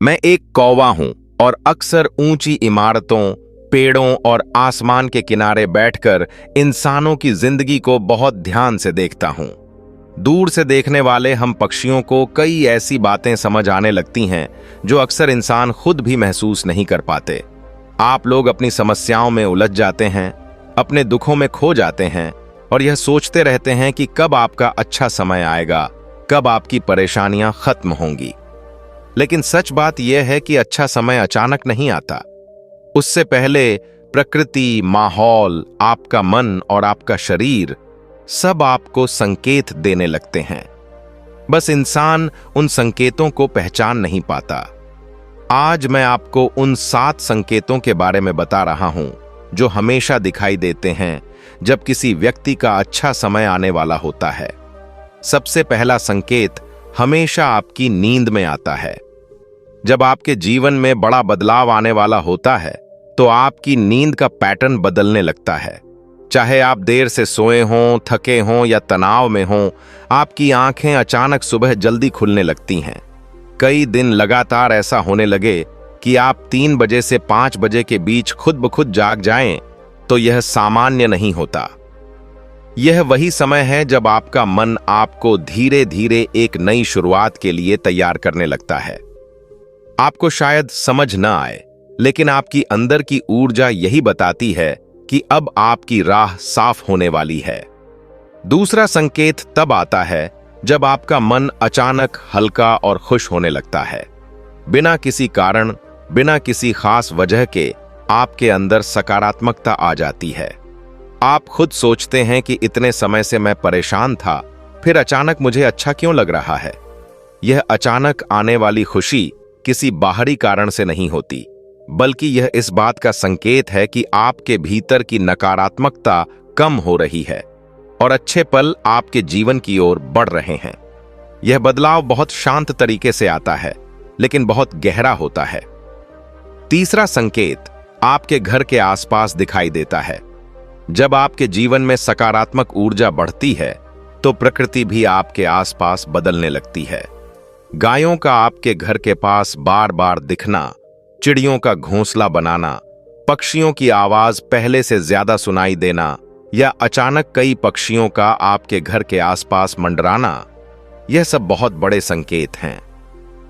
मैं एक कौवा हूं और अक्सर ऊंची इमारतों, पेड़ों और आसमान के किनारे बैठकर इंसानों की जिंदगी को बहुत ध्यान से देखता हूं। दूर से देखने वाले हम पक्षियों को कई ऐसी बातें समझ आने लगती हैं जो अक्सर इंसान खुद भी महसूस नहीं कर पाते। आप लोग अपनी समस्याओं में उलझ जाते हैं, अपने दुखों में खो जाते हैं और यह सोचते रहते हैं कि कब आपका अच्छा समय आएगा, कब आपकी परेशानियां खत्म होंगी। लेकिन सच बात यह है कि अच्छा समय अचानक नहीं आता। उससे पहले प्रकृति, माहौल, आपका मन और आपका शरीर सब आपको संकेत देने लगते हैं। बस इंसान उन संकेतों को पहचान नहीं पाता। आज मैं आपको उन 7 संकेतों के बारे में बता रहा हूं जो हमेशा दिखाई देते हैं जब किसी व्यक्ति का अच्छा समय आने वाला होता है। सबसे पहला संकेत हमेशा आपकी नींद में आता है। जब आपके जीवन में बड़ा बदलाव आने वाला होता है तो आपकी नींद का पैटर्न बदलने लगता है। चाहे आप देर से सोए हों, थके हों या तनाव में हों, आपकी आंखें अचानक सुबह जल्दी खुलने लगती हैं। कई दिन लगातार ऐसा होने लगे कि आप 3 बजे से 5 बजे के बीच खुद ब खुद जाग जाएं, तो यह सामान्य नहीं होता। यह वही समय है जब आपका मन आपको धीरे धीरे एक नई शुरुआत के लिए तैयार करने लगता है। आपको शायद समझ न आए, लेकिन आपकी अंदर की ऊर्जा यही बताती है कि अब आपकी राह साफ होने वाली है। दूसरा संकेत तब आता है जब आपका मन अचानक हल्का और खुश होने लगता है। बिना किसी कारण, बिना किसी खास वजह के आपके अंदर सकारात्मकता आ जाती है। आप खुद सोचते हैं कि इतने समय से मैं परेशान था, फिर अचानक मुझे अच्छा क्यों लग रहा है। यह अचानक आने वाली खुशी किसी बाहरी कारण से नहीं होती, बल्कि यह इस बात का संकेत है कि आपके भीतर की नकारात्मकता कम हो रही है और अच्छे पल आपके जीवन की ओर बढ़ रहे हैं। यह बदलाव बहुत शांत तरीके से आता है, लेकिन बहुत गहरा होता है। तीसरा संकेत आपके घर के आसपास दिखाई देता है। जब आपके जीवन में सकारात्मक ऊर्जा बढ़ती है, तो प्रकृति भी आपके आसपास बदलने लगती है। गायों का आपके घर के पास बार बार दिखना, चिड़ियों का घोंसला बनाना, पक्षियों की आवाज पहले से ज्यादा सुनाई देना या अचानक कई पक्षियों का आपके घर के आसपास मंडराना, यह सब बहुत बड़े संकेत हैं।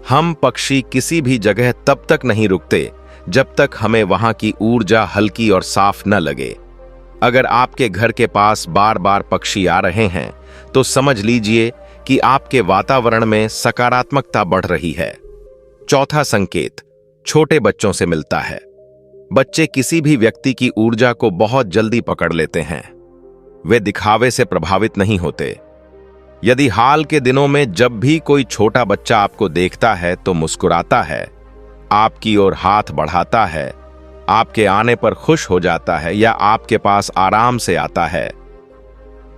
हम पक्षी किसी भी जगह तब तक नहीं रुकते जब तक हमें वहां की ऊर्जा हल्की और साफ न लगे। अगर आपके घर के पास बार बार पक्षी आ रहे हैं, तो समझ लीजिए कि आपके वातावरण में सकारात्मकता बढ़ रही है। चौथा संकेत छोटे बच्चों से मिलता है। बच्चे किसी भी व्यक्ति की ऊर्जा को बहुत जल्दी पकड़ लेते हैं। वे दिखावे से प्रभावित नहीं होते। यदि हाल के दिनों में जब भी कोई छोटा बच्चा आपको देखता है तो मुस्कुराता है, आपकी ओर हाथ बढ़ाता है, आपके आने पर खुश हो जाता है या आपके पास आराम से आता है,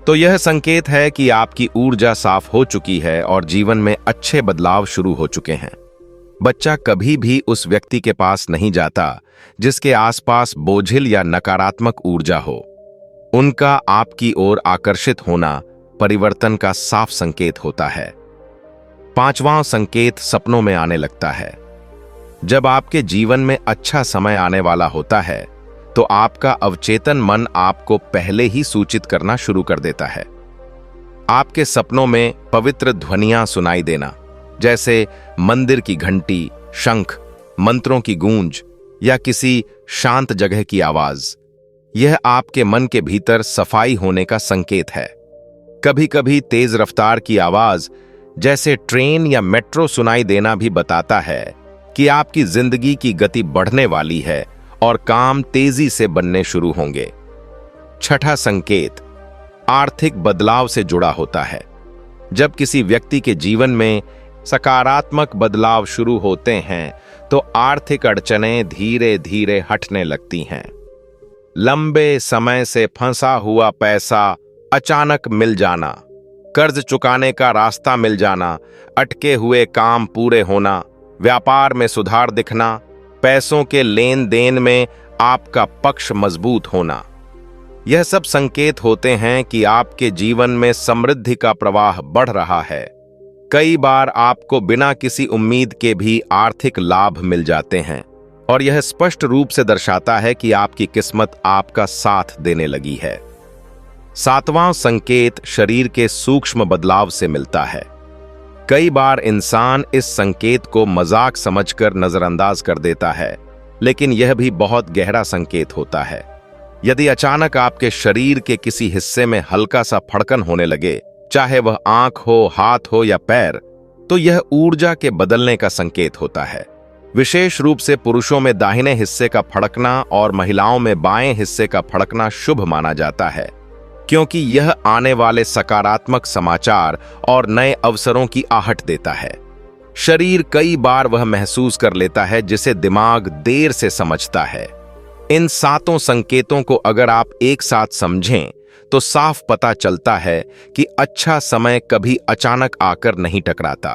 तो यह संकेत है कि आपकी ऊर्जा साफ हो चुकी है और जीवन में अच्छे बदलाव शुरू हो चुके हैं। बच्चा कभी भी उस व्यक्ति के पास नहीं जाता जिसके आसपास बोझिल या नकारात्मक ऊर्जा हो। उनका आपकी ओर आकर्षित होना परिवर्तन का साफ संकेत होता है। पांचवां संकेत सपनों में आने लगता है। जब आपके जीवन में अच्छा समय आने वाला होता है, तो आपका अवचेतन मन आपको पहले ही सूचित करना शुरू कर देता है। आपके सपनों में पवित्र ध्वनियां सुनाई देना, जैसे मंदिर की घंटी, शंख, मंत्रों की गूंज या किसी शांत जगह की आवाज, यह आपके मन के भीतर सफाई होने का संकेत है। कभी कभी तेज रफ्तार की आवाज, जैसे ट्रेन या मेट्रो सुनाई देना भी बताता है कि आपकी जिंदगी की गति बढ़ने वाली है और काम तेजी से बनने शुरू होंगे। छठा संकेत आर्थिक बदलाव से जुड़ा होता है। जब किसी व्यक्ति के जीवन में सकारात्मक बदलाव शुरू होते हैं, तो आर्थिक अड़चनें धीरे धीरे हटने लगती हैं। लंबे समय से फंसा हुआ पैसा अचानक मिल जाना, कर्ज चुकाने का रास्ता मिल जाना, अटके हुए काम पूरे होना, व्यापार में सुधार दिखना, पैसों के लेन देन में आपका पक्ष मजबूत होना, यह सब संकेत होते हैं कि आपके जीवन में समृद्धि का प्रवाह बढ़ रहा है। कई बार आपको बिना किसी उम्मीद के भी आर्थिक लाभ मिल जाते हैं और यह स्पष्ट रूप से दर्शाता है कि आपकी किस्मत आपका साथ देने लगी है। 7वां संकेत शरीर के सूक्ष्म बदलाव से मिलता है। कई बार इंसान इस संकेत को मजाक समझकर नजरअंदाज कर देता है, लेकिन यह भी बहुत गहरा संकेत होता है। यदि अचानक आपके शरीर के किसी हिस्से में हल्का सा फड़कन होने लगे, चाहे वह आंख हो, हाथ हो या पैर, तो यह ऊर्जा के बदलने का संकेत होता है। विशेष रूप से पुरुषों में दाहिने हिस्से का फड़कना और महिलाओं में बाएं हिस्से का फड़कना शुभ माना जाता है, क्योंकि यह आने वाले सकारात्मक समाचार और नए अवसरों की आहट देता है। शरीर कई बार वह महसूस कर लेता है जिसे दिमाग देर से समझता है। इन 7 संकेतों को अगर आप एक साथ समझें तो साफ पता चलता है कि अच्छा समय कभी अचानक आकर नहीं टकराता।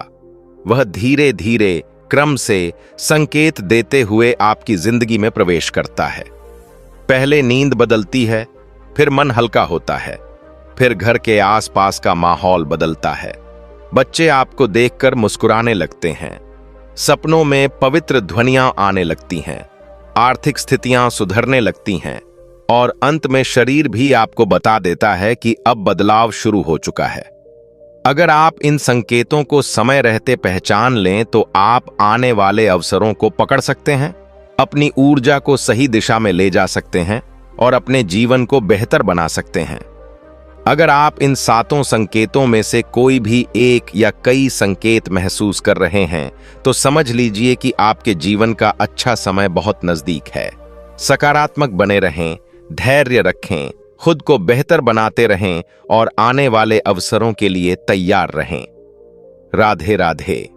वह धीरे धीरे क्रम से संकेत देते हुए आपकी जिंदगी में प्रवेश करता है। पहले नींद बदलती है, फिर मन हल्का होता है, फिर घर के आसपास का माहौल बदलता है। बच्चे आपको देखकर मुस्कुराने लगते हैं, सपनों में पवित्र ध्वनियां आने लगती हैं, आर्थिक स्थितियां सुधरने लगती हैं और अंत में शरीर भी आपको बता देता है कि अब बदलाव शुरू हो चुका है। अगर आप इन संकेतों को समय रहते पहचान लें तो आप आने वाले अवसरों को पकड़ सकते हैं, अपनी ऊर्जा को सही दिशा में ले जा सकते हैं और अपने जीवन को बेहतर बना सकते हैं। अगर आप इन 7 संकेतों में से कोई भी एक या कई संकेत महसूस कर रहे हैं तो समझ लीजिए कि आपके जीवन का अच्छा समय बहुत नजदीक है। सकारात्मक बने रहें, धैर्य रखें, खुद को बेहतर बनाते रहें और आने वाले अवसरों के लिए तैयार रहें। राधे राधे।